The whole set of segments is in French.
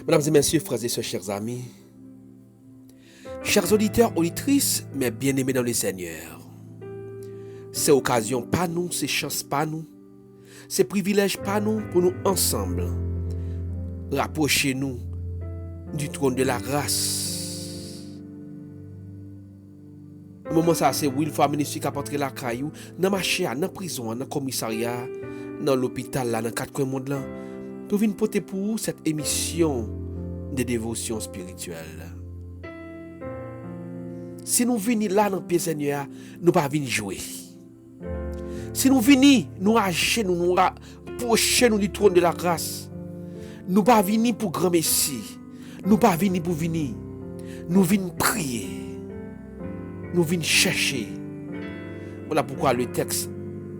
Mesdames et messieurs, frères et sœurs, chers amis, chers auditeurs, auditrices, mes bien-aimés dans le Seigneur, c'est occasion pas nous, c'est chance pas nous, c'est privilège pas nous pour nous ensemble rapprocher nous du trône de la grâce. Au moment ça, c'est Will Ministry qui a porté la caillou, dans ma chair, dans la prison, dans le commissariat, dans l'hôpital, là, dans le quatre coins du monde là, pour venir porter pour vous cette émission de dévotion spirituelle. Si nous venons là dans le pied Seigneur, nous pas venir jouer. Si nous venons, nous racher, nous rapprocher nous du trône de la grâce, nous pas venir pour grand Messie, nous pas venir pour venir, nous venons prier, nous venons chercher. Voilà pourquoi le texte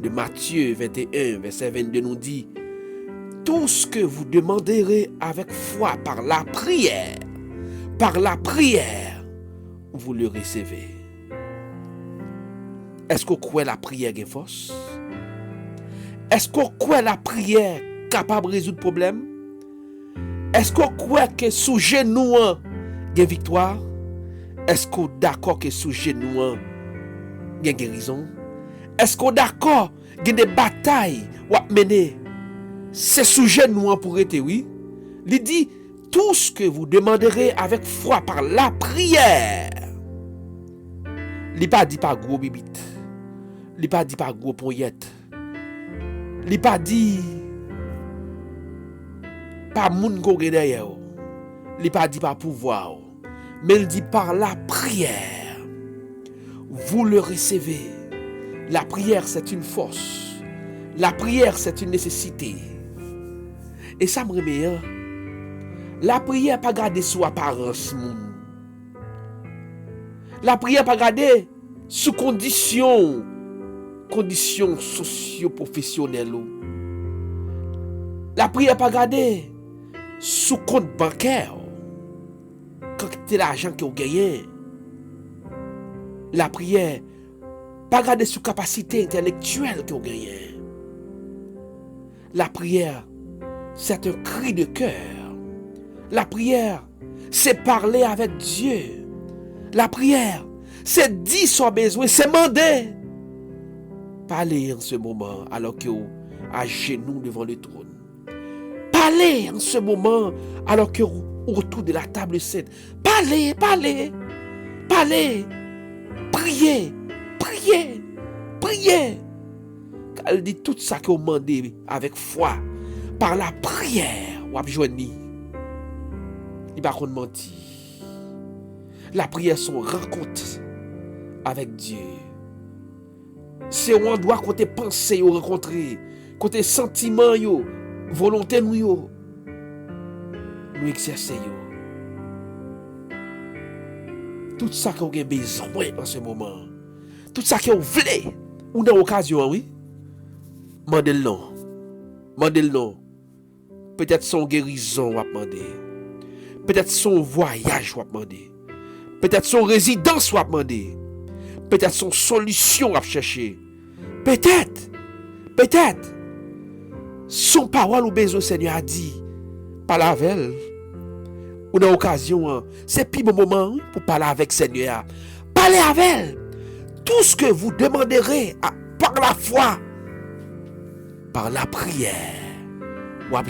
de Matthieu 21, verset 22 nous dit: tout ce que vous demanderez avec foi par la prière, vous le recevez. Est-ce qu'on croit la prière est force? Est-ce qu'on croit la prière capable de résoudre le problème? Est-ce qu'on croit que sous genou il y a victoire? Est-ce qu'on est d'accord que sous genou il y a guérison? Est-ce qu'on est d'accord qu'il y a des batailles à mener? C'est sous genou pour être, oui. Il dit: tout ce que vous demanderez avec foi par la prière. Il pas dit pas gros bibite. Il pas dit pas gros poyette. Il pas dit pas moun ko gen derrière. Il pas dit pas pouvoir. Mais il dit par la prière. Vous le recevez. La prière, c'est une force. La prière, c'est une nécessité. Et ça me remet, hein? La prière pas garder sous apparence. La prière pas garder sous conditions socio-professionnelles. La prière pas garder sous compte bancaire. Quand tu as l'argent que vous gagnez. La prière pas garder sous capacité intellectuelle que vous gagnez. La prière, c'est un cri de cœur. La prière, c'est parler avec Dieu. La prière, c'est dire son besoin, c'est demander. Parlez en ce moment alors que vous à genoux devant le trône. Parlez en ce moment alors que vous autour de la table sainte. Parlez. Priez. Elle dit tout ça que vous demandez avec foi. Par la prière, vous avez joigni. Il va pas mentir. La prière, son rencontre avec Dieu. C'est où on doit côté penser ou rencontrer, côté sentiment yo, volonté nous exercer yo. Tout ça que vous avez besoin en ce moment. Tout ça que vous voulez ou dans l'occasion, oui. Mandez le nom. Peut-être son guérison va demander. Peut-être son voyage va demander. Peut-être son résidence va demander. Peut-être son solution va chercher. Peut-être. Son parole ou besoin Seigneur a dit. Parle avec elle. Ou dans l'occasion, c'est plus bon moment pour parler avec Seigneur. Parlez avec elle. Tout ce que vous demanderez par la foi, par la prière, ou à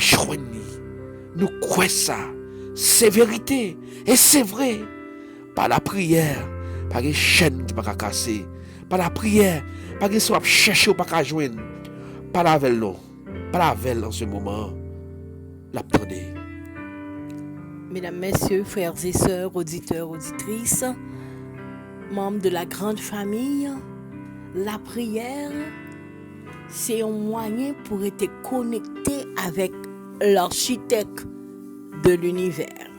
nous croyons ça. C'est vérité. Et c'est vrai. Par la prière, pas de chaîne qui ne va pas casser. Par la prière, pas de soit chercher ou pas qu'à joindre. Pas la veille, non. Pas la veille en ce moment. L'attendez. Mesdames, Messieurs, frères et sœurs, auditeurs, auditrices, membres de la grande famille, la prière, c'est un moyen pour être connecté avec l'architecte de l'univers.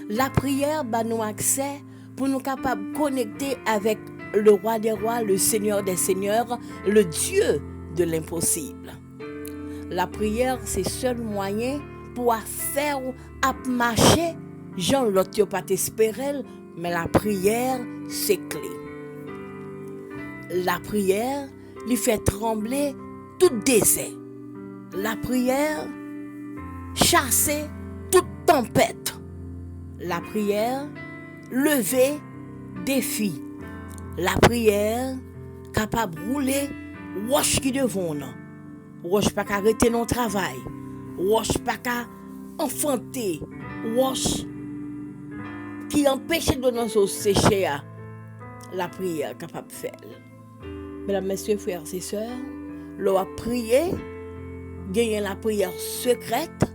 La prière nous accès pour nous capables de connecter avec le roi des rois, le seigneur des seigneurs, le Dieu de l'impossible. La prière, c'est seul moyen pour faire à marcher. Jean l'autre pas espérer, mais la prière, c'est clé. La prière, lui fait trembler tout désert. La prière, chasser toute tempête. La prière, lever défi. La prière, capable de rouler, roche qui devant nous. Roche pas qu'à arrêter non travail. Roche pas qu'à enfanter. Roche qui empêche de nous sécher. La prière capable de faire. Mesdames, messieurs, frères et sœurs, l'on a prié, gagner la prière secrète,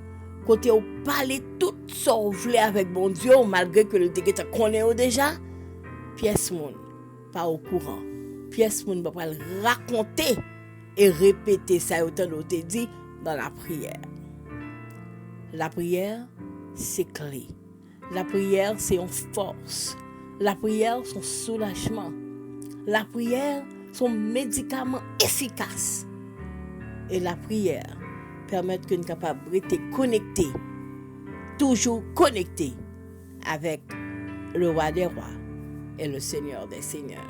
côté au parler tout ça avec bon Dieu, malgré que le déguet connaît déjà, pièce moun pas au courant. Pièce moun va le raconter et répéter ça autant qu'on te dit dans la prière. La prière, c'est clé. La prière, c'est une force. La prière, c'est un soulagement. La prière, c'est un médicament efficace. Et la prière permet que nous soyons capables de rester connectés, toujours connectés avec le roi des rois et le Seigneur des seigneurs.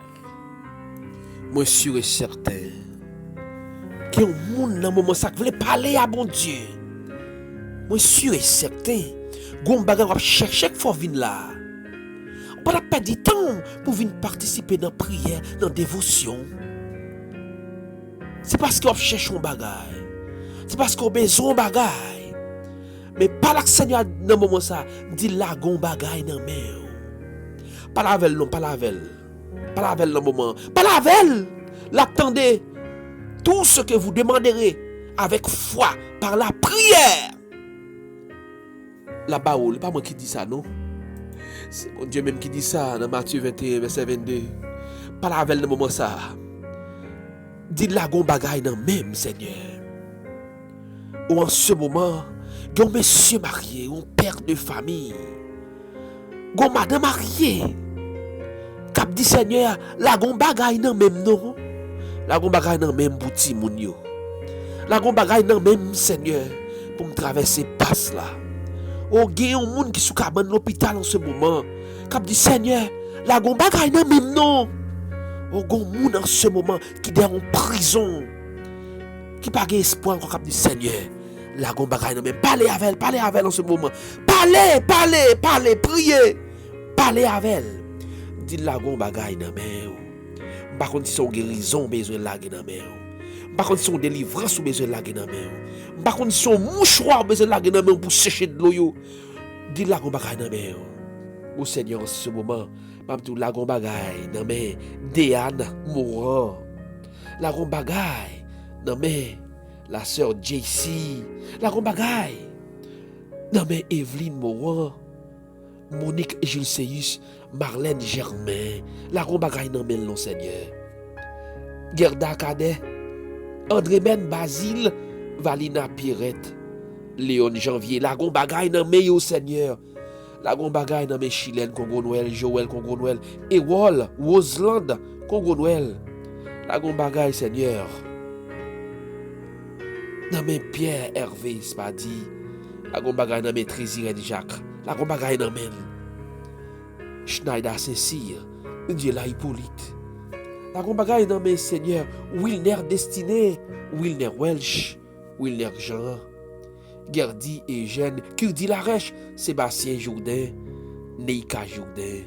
Moi, sûr et certain qu'il y a un monde dans le moment ça qui veut parler à bon Dieu. Moi, sûr et certain qu'on va chercher qu'il faut venir là. On ne peut pas du temps pour venir participer dans la prière, dans la dévotion. C'est parce qu'on cherche un bagage. C'est parce qu'on a besoin de bagage. Mais pas là que Seigneur dans le moment ça dit là qu'on bagage dans main. Pas la veille non, pas la veille. Pas la veille dans le moment. Pas la veille. L'attendez. Tout ce que vous demanderez avec foi par la prière. La parole, pas moi qui dis ça, non? C'est mon Dieu même qui dit ça dans Matthieu 21, verset 22. Pas la veille dans le moment ça. Dit la gon bagay nan même Seigneur. Ou en ce moment, gon monsieur marié, un père de famille, gon madame mariée, kap dit Seigneur, la gon bagay nan même non, la gon bagay nan même bouti moun yo, la gon bagay nan même Seigneur pour me traverser passe là. Ou gen un moun qui sou ka ban l'hôpital en ce moment, kap dit Seigneur, la gon bagay nan même non. Ou gon moun en ce moment qui est en prison, qui n'a pas espoir encore dit Seigneur, la gon bagay nan même parlez avec elle en ce moment. Parlez, priez. Parlez avec elle. Dit la gon bagay nan même. Par contre si son guérison besoin la nan même. Par contre si son délivrance besoin la nan même. Par contre si son mouchoir besoin la nan même pour sécher de l'eau yo. Dit la gon bagay nan même. Au Seigneur en ce moment, m'a tout la gon bagay nan men Déane Moran. La gon bagay nan men la sœur JC. La gon bagay nan men Evelyne Moran, Monique Jules Seyus, Marlène Germain. La gon bagay nan men non Seigneur. Gerda Cadet, André Men Basile, Valina Pirette, Léon Janvier. La gon bagay nan men yo Seigneur. La gon bagay nan men Chilène Congo Noël, Joël Congo Noël, Ewol, Roseland Congo Noël. La gon bagay Seigneur. Nan men Pierre Hervé Spadi. La gon bagay nan men Trézirène Jacques. La gon bagay nan men Schneider Saint-Cyr, Diela Hippolyte. La gon bagay nan men Seigneur Wilner Destiné, Wilner Welch, Wilner Jean, Gerdy Eugène, Kurdi Larèche, Sébastien Jourdain, Neika Jourdain,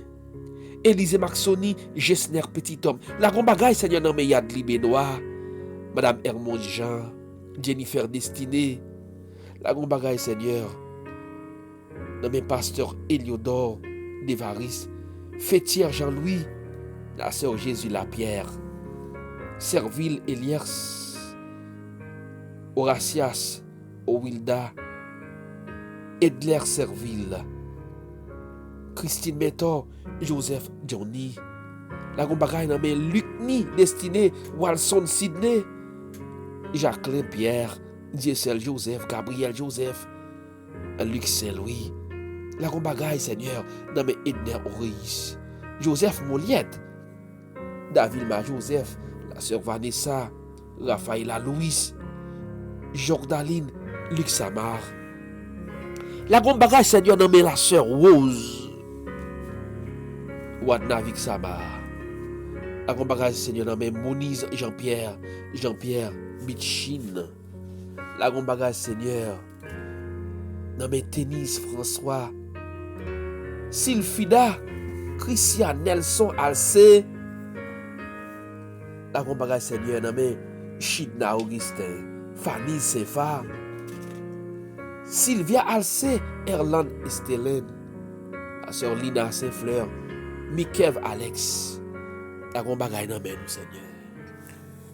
Élisée Maxoni, Gessner Petit Homme. La gon bagay Seigneur nan men Yadli Benoît, Madame Hermonde Jean, Jennifer Destiné. La gon bagay Seigneur nan men Pasteur Eliodore Devaris, Fétière Jean-Louis, la sœur Jésus Lapierre, Serville Eliers, Horatias Owilda, Edler Serville, Christine Métor, Joseph Johnny. La gon bagay nan men Luc Ni Destiné, Walson Sidney, Jacqueline Pierre, Diesel Joseph, Gabriel Joseph, Luc Saint-Louis. La gon bagay Seigneur nan men Edner Oreis, Joseph Moliette, Davilma Joseph, la sœur Vanessa, Raphaëla Louis, Jordaline, Luc Samar. La gon bagay Seigneur nan men la sœur Rose, Wadnavik Samar. La gon bagay Seigneur nan men Moniz Jean-Pierre Bitchin. La gon bagay Seigneur Nan men Tenise François, Sylphida, Christian Nelson Alcé, la gon bagay Seigneur nan men Chidna Augustin, Fanny Sefa, Sylvia Alcé, Erland Estélène, la sœur Lina Saint-Fleur, Mikev Alex, la gon bagay nan men nous Seigneur.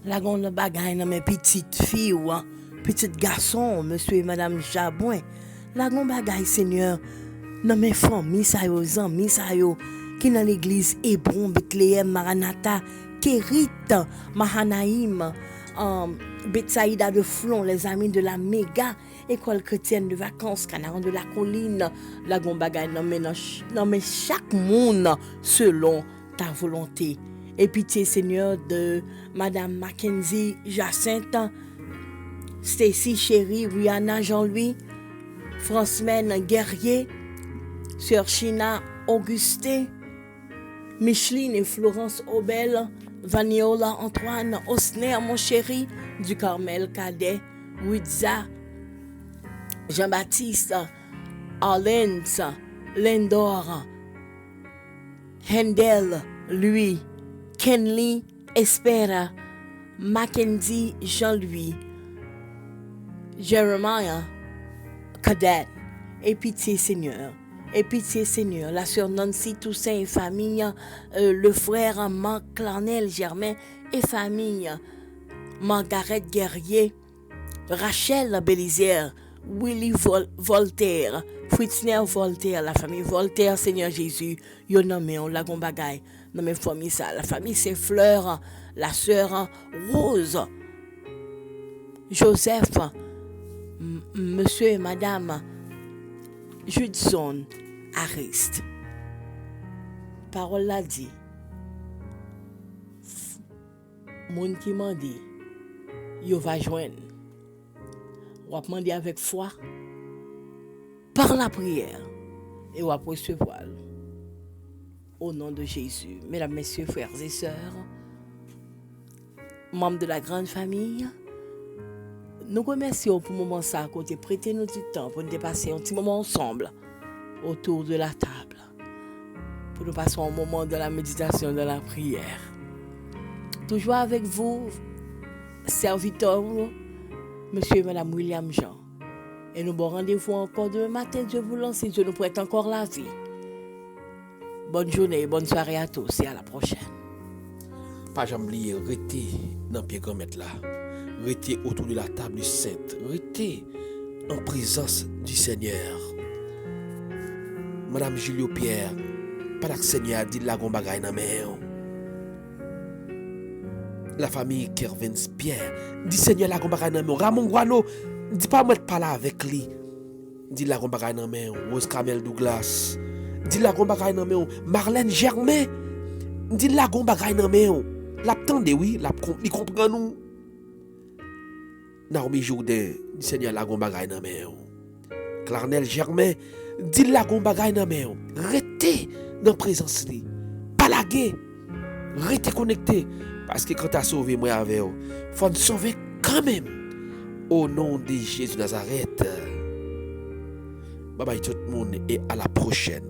La gon bagay nan men petite fille ou petit garçon, monsieur et madame Jabouin. La gon bagay Seigneur nan men famille sa yo, zanmi sa yo, qui dans l'église Hébron, Bethléem, Maranatha, Kérit, Mahanaïm, Betsaïda de Flon, les amis de la méga école chrétienne de vacances, Canaran de la colline, la gon bagay nan men chaque monde selon ta volonté. Et pitié Seigneur de Madame Mackenzie Jacinthe, Stacy Chéri, Rihanna Jean-Louis, Francemaine Guerrier, Sœur China Augustin, Micheline et Florence Obel, Vaniola Antoine, Osner mon chéri, du Carmel Cadet, Witza, Jean-Baptiste, Arlens, Lendor, Hendel, lui, Kenley, Espera, Mackenzie Jean-Louis, Jeremiah, Cadet, et pitié Seigneur. Et pitié Seigneur, la sœur Nancy Toussaint et famille, le frère Marc Clarnel Germain et famille, Margaret Guerrier, Rachel Bélizière, Willy Voltaire, Fritzner Voltaire, la famille Voltaire, Seigneur Jésus, yo nommé on la gon bagay, nommé famille ça, la famille c'est Fleur, la sœur Rose, Joseph, monsieur et madame Judson Arist. Parole l'a dit. Moun qui m'a dit, yo va joindre. Ou va demander avec foi, par la prière, et ou va recevoir. Au nom de Jésus. Mesdames, messieurs, frères et sœurs, membres de la grande famille, nous remercions pour le moment ça, côté prêter nous du temps pour nous passer un petit moment ensemble autour de la table, pour nous passer un moment de la méditation, de la prière. Toujours avec vous, serviteur, monsieur et madame William Jean. Et nous bon rendez-vous encore demain matin, Dieu voulant, si Dieu nous prête encore la vie. Bonne journée, bonne soirée à tous et à la prochaine. Pas jamais oublier, restez dans le pied grand maître là. Restez autour de la table du Sainte. Restez en présence du Seigneur. Madame Julio Pierre, pas que Seigneur a dit la gon bagay nan men. La famille Kervins Pierre, dit Seigneur la gon bagay nan men. Ramon Guano, dit pas mettre pas là avec lui. Dit la gon bagay nan men. Rose Camel Douglas, dit la gon bagay nan men. Marlène Germain, dit la gon bagay nan men. La tande oui, il comprend nous. Naomi Jourdain, dit Seigneur la gon bagay nan men. Clarnel Germain, dit la gon bagay nan men. Restez dans présence li. Pas laguer. Restez connecté parce que quand tu as sauvé moi avec vous, faut nous sauver quand même. Au nom de Jésus Nazareth. Bye bye tout le monde et à la prochaine.